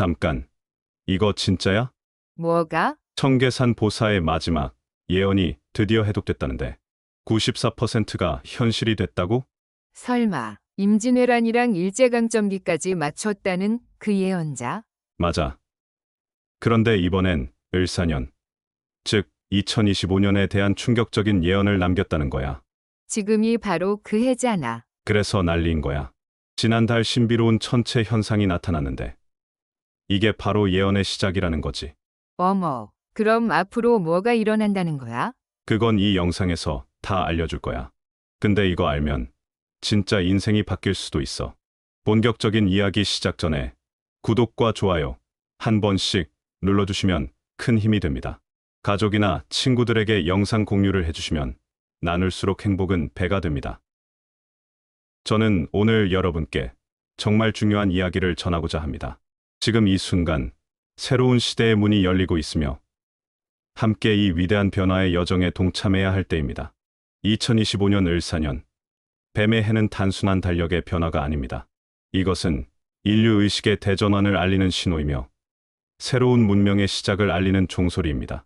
잠깐, 이거 진짜야? 뭐가? 청계산 보사의 마지막 예언이 드디어 해독됐다는데 94%가 현실이 됐다고? 설마 임진왜란이랑 일제강점기까지 맞췄다는 그 예언자? 맞아. 그런데 이번엔 을사년, 즉 2025년에 대한 충격적인 예언을 남겼다는 거야. 지금이 바로 그 해잖아. 그래서 난리인 거야. 지난달 신비로운 천체 현상이 나타났는데 이게 바로 예언의 시작이라는 거지. 어머, 그럼 앞으로 뭐가 일어난다는 거야? 그건 이 영상에서 다 알려줄 거야. 근데 이거 알면 진짜 인생이 바뀔 수도 있어. 본격적인 이야기 시작 전에 구독과 좋아요 한 번씩 눌러주시면 큰 힘이 됩니다. 가족이나 친구들에게 영상 공유를 해주시면 나눌수록 행복은 배가 됩니다. 저는 오늘 여러분께 정말 중요한 이야기를 전하고자 합니다. 지금 이 순간 새로운 시대의 문이 열리고 있으며 함께 이 위대한 변화의 여정에 동참해야 할 때입니다. 2025년 을사년, 뱀의 해는 단순한 달력의 변화가 아닙니다. 이것은 인류 의식의 대전환을 알리는 신호이며 새로운 문명의 시작을 알리는 종소리입니다.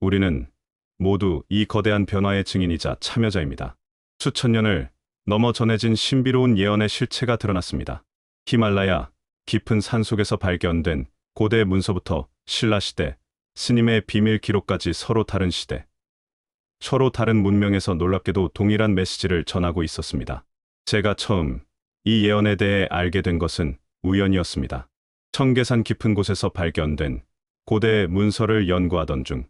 우리는 모두 이 거대한 변화의 증인이자 참여자입니다. 수천 년을 넘어 전해진 신비로운 예언의 실체가 드러났습니다. 히말라야 깊은 산속에서 발견된 고대 문서부터 신라시대, 스님의 비밀 기록까지 서로 다른 시대, 서로 다른 문명에서 놀랍게도 동일한 메시지를 전하고 있었습니다. 제가 처음 이 예언에 대해 알게 된 것은 우연이었습니다. 청계산 깊은 곳에서 발견된 고대 문서를 연구하던 중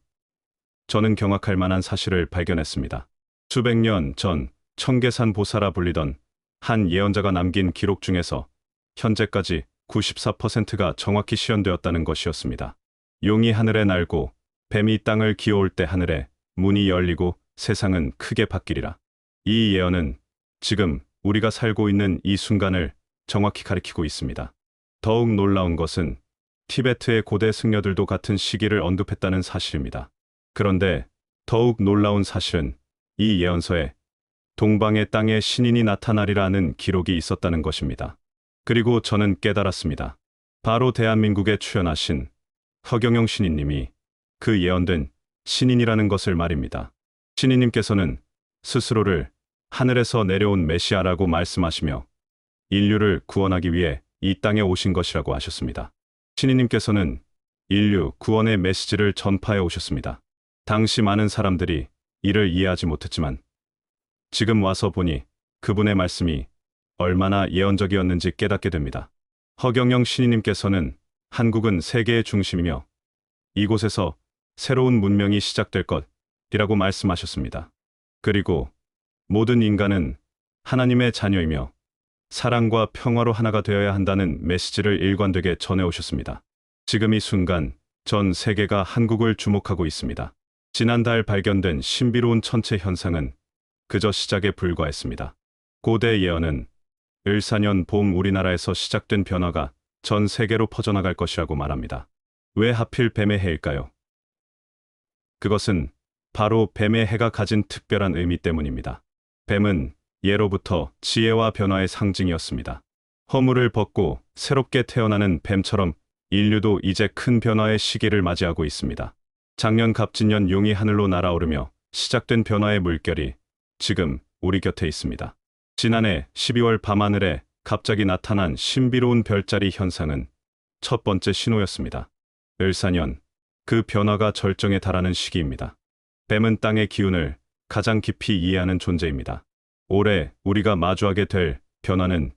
저는 경악할 만한 사실을 발견했습니다. 수백 년 전 청계산 보사라 불리던 한 예언자가 남긴 기록 중에서 현재까지 94%가 정확히 실현되었다는 것이었습니다. 용이 하늘에 날고 뱀이 땅을 기어올 때 하늘에 문이 열리고 세상은 크게 바뀌리라. 이 예언은 지금 우리가 살고 있는 이 순간을 정확히 가리키고 있습니다. 더욱 놀라운 것은 티베트의 고대 승려들도 같은 시기를 언급했다는 사실입니다. 그런데 더욱 놀라운 사실은 이 예언서에 동방의 땅에 신인이 나타나리라는 기록이 있었다는 것입니다. 그리고 저는 깨달았습니다. 바로 대한민국에 출연하신 허경영 신인님이 그 예언된 신인이라는 것을 말입니다. 신인님께서는 스스로를 하늘에서 내려온 메시아라고 말씀하시며 인류를 구원하기 위해 이 땅에 오신 것이라고 하셨습니다. 신인님께서는 인류 구원의 메시지를 전파해 오셨습니다. 당시 많은 사람들이 이를 이해하지 못했지만 지금 와서 보니 그분의 말씀이 얼마나 예언적이었는지 깨닫게 됩니다. 허경영 신인님께서는 한국은 세계의 중심이며 이곳에서 새로운 문명이 시작될 것이라고 말씀하셨습니다. 그리고 모든 인간은 하나님의 자녀이며 사랑과 평화로 하나가 되어야 한다는 메시지를 일관되게 전해오셨습니다. 지금 이 순간 전 세계가 한국을 주목하고 있습니다. 지난달 발견된 신비로운 천체 현상은 그저 시작에 불과했습니다. 고대 예언은 을사년 봄 우리나라에서 시작된 변화가 전 세계로 퍼져나갈 것이라고 말합니다. 왜 하필 뱀의 해일까요? 그것은 바로 뱀의 해가 가진 특별한 의미 때문입니다. 뱀은 예로부터 지혜와 변화의 상징이었습니다. 허물을 벗고 새롭게 태어나는 뱀처럼 인류도 이제 큰 변화의 시기를 맞이하고 있습니다. 작년 갑진년 용이 하늘로 날아오르며 시작된 변화의 물결이 지금 우리 곁에 있습니다. 지난해 12월 밤하늘에 갑자기 나타난 신비로운 별자리 현상은 첫 번째 신호였습니다. 을사년, 그 변화가 절정에 달하는 시기입니다. 뱀은 땅의 기운을 가장 깊이 이해하는 존재입니다. 올해 우리가 마주하게 될 변화는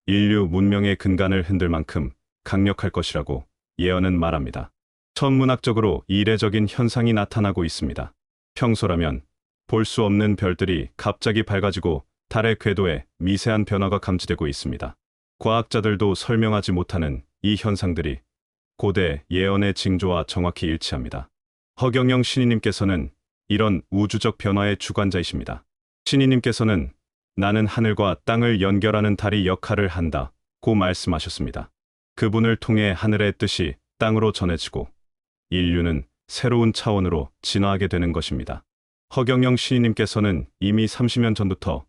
인류 문명의 근간을 흔들 만큼 강력할 것이라고 예언은 말합니다. 천문학적으로 이례적인 현상이 나타나고 있습니다. 평소라면 볼 수 없는 별들이 갑자기 밝아지고 달의 궤도에 미세한 변화가 감지되고 있습니다. 과학자들도 설명하지 못하는 이 현상들이 고대 예언의 징조와 정확히 일치합니다. 허경영 신인님께서는 이런 우주적 변화의 주관자이십니다. 신인님께서는 나는 하늘과 땅을 연결하는 달이 역할을 한다고 말씀하셨습니다. 그분을 통해 하늘의 뜻이 땅으로 전해지고 인류는 새로운 차원으로 진화하게 되는 것입니다. 허경영 신인님께서는 이미 30년 전부터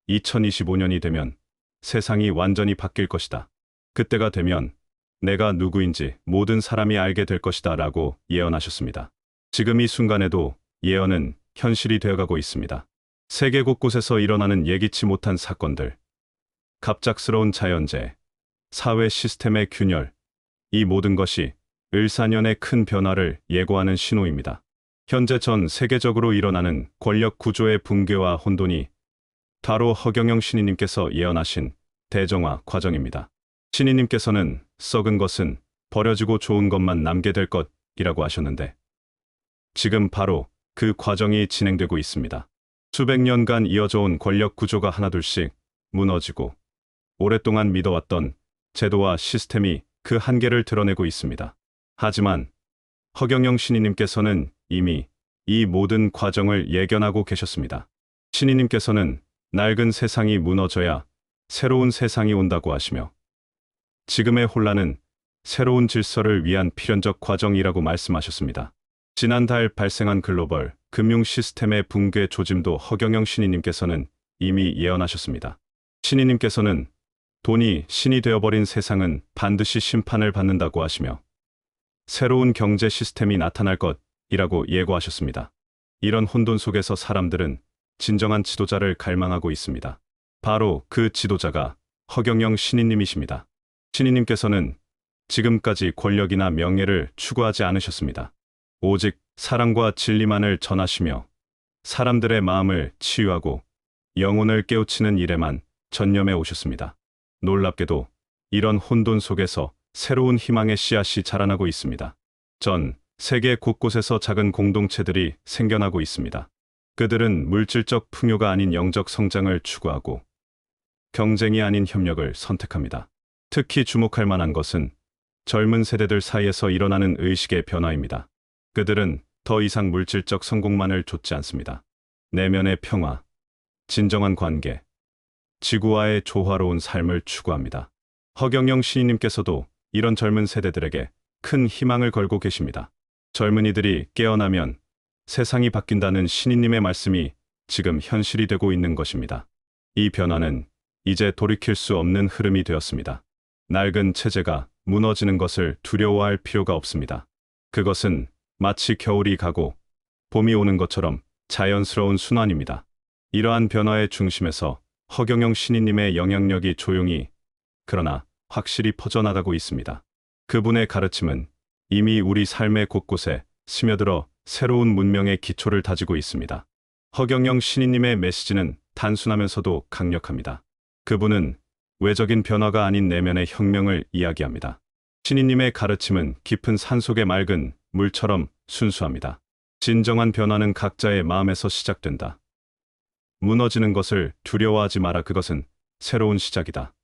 2025년이 되면 세상이 완전히 바뀔 것이다. 그때가 되면 내가 누구인지 모든 사람이 알게 될 것이다 라고 예언하셨습니다. 지금 이 순간에도 예언은 현실이 되어가고 있습니다. 세계 곳곳에서 일어나는 예기치 못한 사건들, 갑작스러운 자연재해, 사회 시스템의 균열, 이 모든 것이 을사년의 큰 변화를 예고하는 신호입니다. 현재 전 세계적으로 일어나는 권력 구조의 붕괴와 혼돈이 바로 허경영 신이님께서 예언하신 대정화 과정입니다. 신이님께서는 썩은 것은 버려지고 좋은 것만 남게 될 것이라고 하셨는데 지금 바로 그 과정이 진행되고 있습니다. 수백 년간 이어져 온 권력 구조가 하나둘씩 무너지고 오랫동안 믿어왔던 제도와 시스템이 그 한계를 드러내고 있습니다. 하지만 허경영 신이님께서는 이미 이 모든 과정을 예견하고 계셨습니다. 신이님께서는 낡은 세상이 무너져야 새로운 세상이 온다고 하시며 지금의 혼란은 새로운 질서를 위한 필연적 과정이라고 말씀하셨습니다. 지난달 발생한 글로벌 금융 시스템의 붕괴 조짐도 허경영 신이님께서는 이미 예언하셨습니다. 신이님께서는 돈이 신이 되어버린 세상은 반드시 심판을 받는다고 하시며 새로운 경제 시스템이 나타날 것이라고 예고하셨습니다. 이런 혼돈 속에서 사람들은 진정한 지도자를 갈망하고 있습니다. 바로 그 지도자가 허경영 신이님이십니다. 신이님께서는 지금까지 권력이나 명예를 추구하지 않으셨습니다. 오직 사랑과 진리만을 전하시며 사람들의 마음을 치유하고 영혼을 깨우치는 일에만 전념해 오셨습니다. 놀랍게도 이런 혼돈 속에서 새로운 희망의 씨앗이 자라나고 있습니다. 전 세계 곳곳에서 작은 공동체들이 생겨나고 있습니다. 그들은 물질적 풍요가 아닌 영적 성장을 추구하고 경쟁이 아닌 협력을 선택합니다. 특히 주목할 만한 것은 젊은 세대들 사이에서 일어나는 의식의 변화입니다. 그들은 더 이상 물질적 성공만을 좇지 않습니다. 내면의 평화, 진정한 관계, 지구와의 조화로운 삶을 추구합니다. 허경영 신이님께서도 이런 젊은 세대들에게 큰 희망을 걸고 계십니다. 젊은이들이 깨어나면 세상이 바뀐다는 신이님의 말씀이 지금 현실이 되고 있는 것입니다. 이 변화는 이제 돌이킬 수 없는 흐름이 되었습니다. 낡은 체제가 무너지는 것을 두려워할 필요가 없습니다. 그것은 마치 겨울이 가고 봄이 오는 것처럼 자연스러운 순환입니다. 이러한 변화의 중심에서 허경영 신이님의 영향력이 조용히 그러나 확실히 퍼져나가고 있습니다. 그분의 가르침은 이미 우리 삶의 곳곳에 스며들어 새로운 문명의 기초를 다지고 있습니다. 허경영 신이님의 메시지는 단순하면서도 강력합니다. 그분은 외적인 변화가 아닌 내면의 혁명을 이야기합니다. 신이님의 가르침은 깊은 산속의 맑은 물처럼 순수합니다. 진정한 변화는 각자의 마음에서 시작된다. 무너지는 것을 두려워하지 마라. 그것은 새로운 시작이다.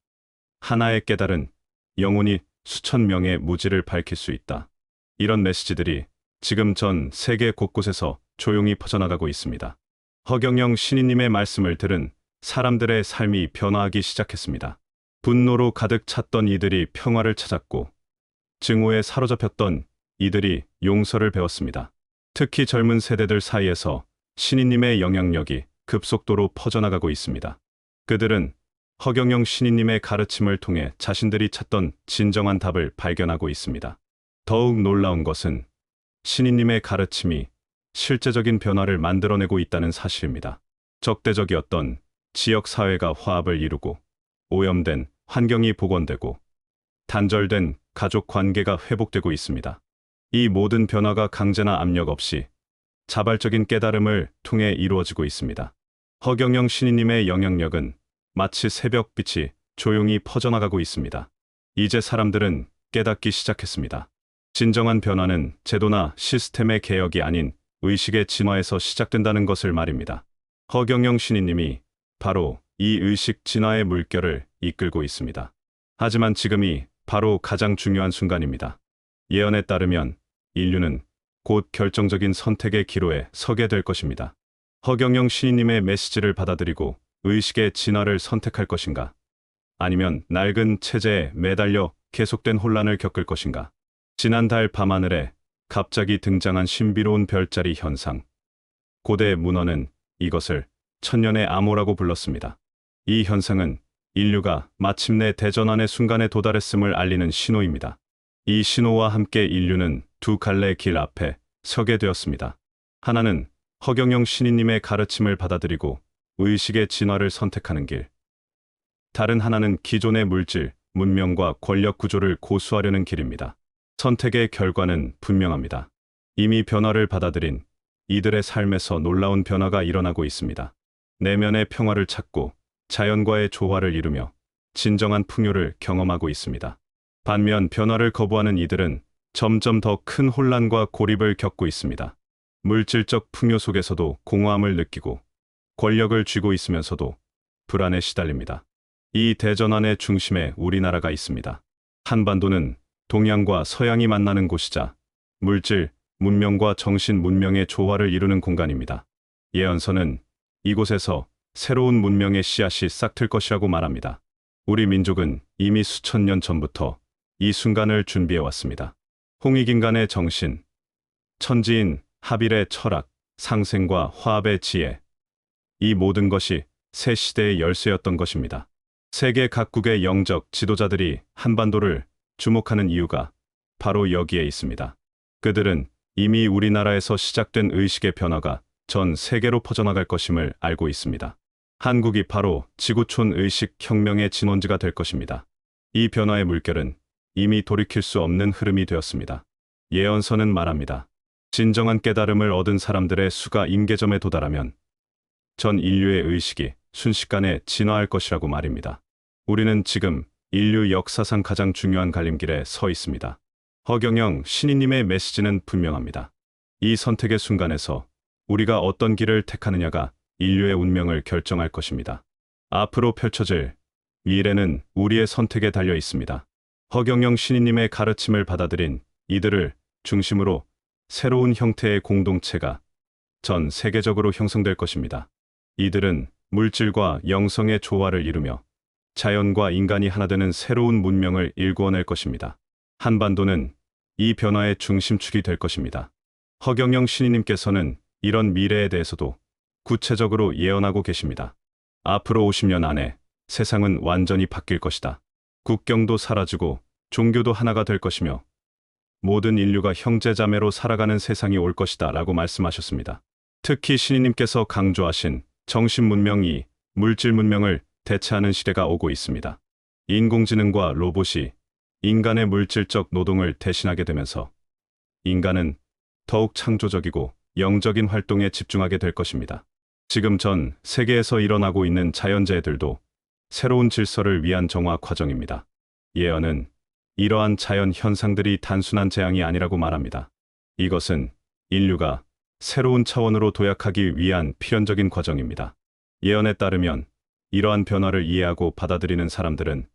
하나의 깨달은 영혼이 수천 명의 무지를 밝힐 수 있다. 이런 메시지들이 지금 전 세계 곳곳에서 조용히 퍼져나가고 있습니다. 허경영 신이님의 말씀을 들은 사람들의 삶이 변화하기 시작했습니다. 분노로 가득 찼던 이들이 평화를 찾았고 증오에 사로잡혔던 이들이 용서를 배웠습니다. 특히 젊은 세대들 사이에서 신이님의 영향력이 급속도로 퍼져나가고 있습니다. 그들은 허경영 신이님의 가르침을 통해 자신들이 찾던 진정한 답을 발견하고 있습니다. 더욱 놀라운 것은 신이님의 가르침이 실제적인 변화를 만들어내고 있다는 사실입니다. 적대적이었던 지역 사회가 화합을 이루고 오염된 환경이 복원되고 단절된 가족 관계가 회복되고 있습니다. 이 모든 변화가 강제나 압력 없이 자발적인 깨달음을 통해 이루어지고 있습니다. 허경영 신이님의 영향력은 마치 새벽빛이 조용히 퍼져나가고 있습니다. 이제 사람들은 깨닫기 시작했습니다. 진정한 변화는 제도나 시스템의 개혁이 아닌 의식의 진화에서 시작된다는 것을 말입니다. 허경영 신이님이 바로 이 의식 진화의 물결을 이끌고 있습니다. 하지만 지금이 바로 가장 중요한 순간입니다. 예언에 따르면 인류는 곧 결정적인 선택의 기로에 서게 될 것입니다. 허경영 신이님의 메시지를 받아들이고 의식의 진화를 선택할 것인가? 아니면 낡은 체제에 매달려 계속된 혼란을 겪을 것인가? 지난달 밤하늘에 갑자기 등장한 신비로운 별자리 현상. 고대 문헌은 이것을 천년의 암호라고 불렀습니다. 이 현상은 인류가 마침내 대전환의 순간에 도달했음을 알리는 신호입니다. 이 신호와 함께 인류는 두 갈래의 길 앞에 서게 되었습니다. 하나는 허경영 신인님의 가르침을 받아들이고 의식의 진화를 선택하는 길. 다른 하나는 기존의 물질, 문명과 권력 구조를 고수하려는 길입니다. 선택의 결과는 분명합니다. 이미 변화를 받아들인 이들의 삶에서 놀라운 변화가 일어나고 있습니다. 내면의 평화를 찾고 자연과의 조화를 이루며 진정한 풍요를 경험하고 있습니다. 반면 변화를 거부하는 이들은 점점 더 큰 혼란과 고립을 겪고 있습니다. 물질적 풍요 속에서도 공허함을 느끼고 권력을 쥐고 있으면서도 불안에 시달립니다. 이 대전환의 중심에 우리나라가 있습니다. 한반도는 동양과 서양이 만나는 곳이자 물질, 문명과 정신 문명의 조화를 이루는 공간입니다. 예언서는 이곳에서 새로운 문명의 씨앗이 싹틀 것이라고 말합니다. 우리 민족은 이미 수천 년 전부터 이 순간을 준비해 왔습니다. 홍익인간의 정신, 천지인 하빌의 철학, 상생과 화합의 지혜, 이 모든 것이 새 시대의 열쇠였던 것입니다. 세계 각국의 영적 지도자들이 한반도를 주목하는 이유가 바로 여기에 있습니다. 그들은 이미 우리나라에서 시작된 의식의 변화가 전 세계로 퍼져나갈 것임을 알고 있습니다. 한국이 바로 지구촌 의식 혁명의 진원지가 될 것입니다. 이 변화의 물결은 이미 돌이킬 수 없는 흐름이 되었습니다. 예언서는 말합니다. 진정한 깨달음을 얻은 사람들의 수가 임계점에 도달하면 전 인류의 의식이 순식간에 진화할 것이라고 말입니다. 우리는 지금 인류 역사상 가장 중요한 갈림길에 서 있습니다. 허경영 신인님의 메시지는 분명합니다. 이 선택의 순간에서 우리가 어떤 길을 택하느냐가 인류의 운명을 결정할 것입니다. 앞으로 펼쳐질 미래는 우리의 선택에 달려 있습니다. 허경영 신인님의 가르침을 받아들인 이들을 중심으로 새로운 형태의 공동체가 전 세계적으로 형성될 것입니다. 이들은 물질과 영성의 조화를 이루며 자연과 인간이 하나 되는 새로운 문명을 일구어낼 것입니다. 한반도는 이 변화의 중심축이 될 것입니다. 허경영 신인님께서는 이런 미래에 대해서도 구체적으로 예언하고 계십니다. 앞으로 50년 안에 세상은 완전히 바뀔 것이다. 국경도 사라지고 종교도 하나가 될 것이며 모든 인류가 형제자매로 살아가는 세상이 올 것이다 라고 말씀하셨습니다. 특히 신인님께서 강조하신 정신문명이 물질 문명을 대체하는 시대가 오고 있습니다. 인공지능과 로봇이 인간의 물질적 노동을 대신하게 되면서 인간은 더욱 창조적이고 영적인 활동에 집중하게 될 것입니다. 지금 전 세계에서 일어나고 있는 자연재해들도 새로운 질서를 위한 정화 과정입니다. 예언은 이러한 자연 현상들이 단순한 재앙이 아니라고 말합니다. 이것은 인류가 새로운 차원으로 도약하기 위한 필연적인 과정입니다. 예언에 따르면 이러한 변화를 이해하고 받아들이는 사람들은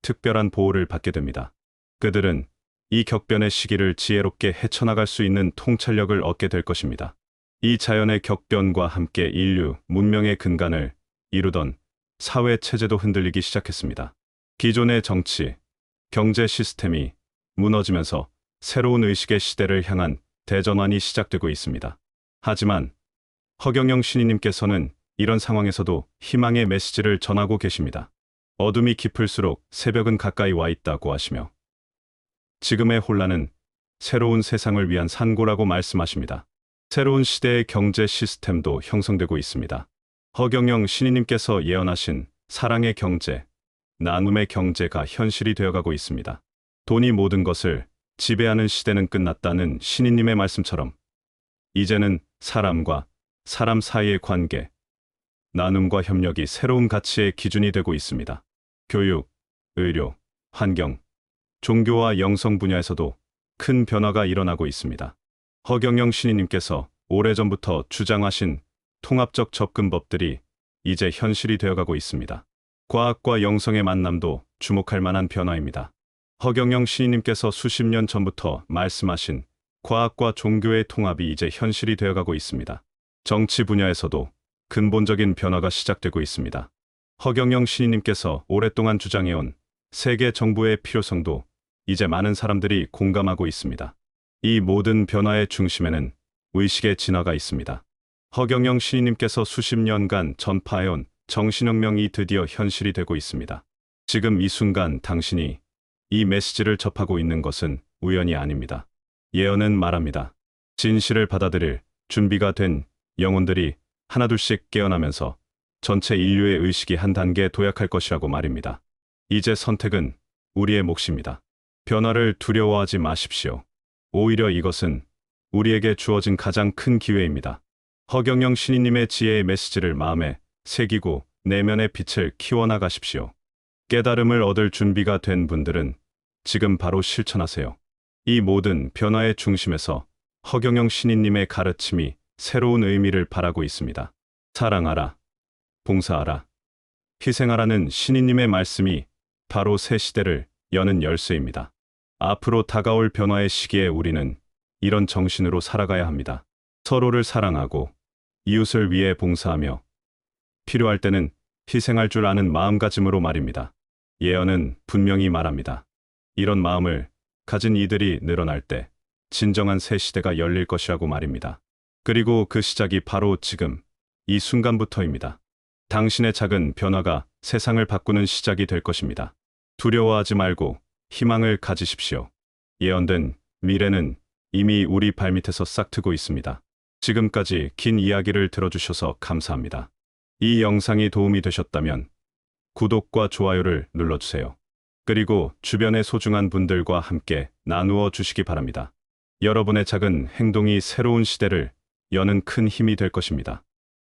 특별한 보호를 받게 됩니다. 그들은 이 격변의 시기를 지혜롭게 헤쳐나갈 수 있는 통찰력을 얻게 될 것입니다. 이 자연의 격변과 함께 인류 문명의 근간을 이루던 사회 체제도 흔들리기 시작했습니다. 기존의 정치, 경제 시스템이 무너지면서 새로운 의식의 시대를 향한 대전환이 시작되고 있습니다. 하지만 허경영 신인님께서는 이런 상황에서도 희망의 메시지를 전하고 계십니다. 어둠이 깊을수록 새벽은 가까이 와 있다고 하시며 지금의 혼란은 새로운 세상을 위한 산고라고 말씀하십니다. 새로운 시대의 경제 시스템도 형성되고 있습니다. 허경영 신인님께서 예언하신 사랑의 경제, 나눔의 경제가 현실이 되어가고 있습니다. 돈이 모든 것을 지배하는 시대는 끝났다는 신인님의 말씀처럼 이제는 사람과 사람 사이의 관계, 나눔과 협력이 새로운 가치의 기준이 되고 있습니다. 교육, 의료, 환경, 종교와 영성 분야에서도 큰 변화가 일어나고 있습니다. 허경영 신인님께서 오래전부터 주장하신 통합적 접근법들이 이제 현실이 되어가고 있습니다. 과학과 영성의 만남도 주목할 만한 변화입니다. 허경영 신인님께서 수십 년 전부터 말씀하신 과학과 종교의 통합이 이제 현실이 되어가고 있습니다. 정치 분야에서도 근본적인 변화가 시작되고 있습니다. 허경영 신인님께서 오랫동안 주장해온 세계 정부의 필요성도 이제 많은 사람들이 공감하고 있습니다. 이 모든 변화의 중심에는 의식의 진화가 있습니다. 허경영 신인님께서 수십 년간 전파해온 정신혁명이 드디어 현실이 되고 있습니다. 지금 이 순간 당신이 이 메시지를 접하고 있는 것은 우연이 아닙니다. 예언은 말합니다. 진실을 받아들일 준비가 된 영혼들이 하나둘씩 깨어나면서 전체 인류의 의식이 한 단계 도약할 것이라고 말입니다. 이제 선택은 우리의 몫입니다. 변화를 두려워하지 마십시오. 오히려 이것은 우리에게 주어진 가장 큰 기회입니다. 허경영 신인님의 지혜의 메시지를 마음에 새기고 내면의 빛을 키워나가십시오. 깨달음을 얻을 준비가 된 분들은 지금 바로 실천하세요. 이 모든 변화의 중심에서 허경영 신인님의 가르침이 새로운 의미를 발하고 있습니다. 사랑하라, 봉사하라, 희생하라는 신인님의 말씀이 바로 새 시대를 여는 열쇠입니다. 앞으로 다가올 변화의 시기에 우리는 이런 정신으로 살아가야 합니다. 서로를 사랑하고 이웃을 위해 봉사하며 필요할 때는 희생할 줄 아는 마음가짐으로 말입니다. 예언은 분명히 말합니다. 이런 마음을 가진 이들이 늘어날 때 진정한 새 시대가 열릴 것이라고 말입니다. 그리고 그 시작이 바로 지금, 이 순간부터입니다. 당신의 작은 변화가 세상을 바꾸는 시작이 될 것입니다. 두려워하지 말고 희망을 가지십시오. 예언된 미래는 이미 우리 발밑에서 싹트고 있습니다. 지금까지 긴 이야기를 들어주셔서 감사합니다. 이 영상이 도움이 되셨다면 구독과 좋아요를 눌러주세요. 그리고 주변의 소중한 분들과 함께 나누어 주시기 바랍니다. 여러분의 작은 행동이 새로운 시대를 여는 큰 힘이 될 것입니다.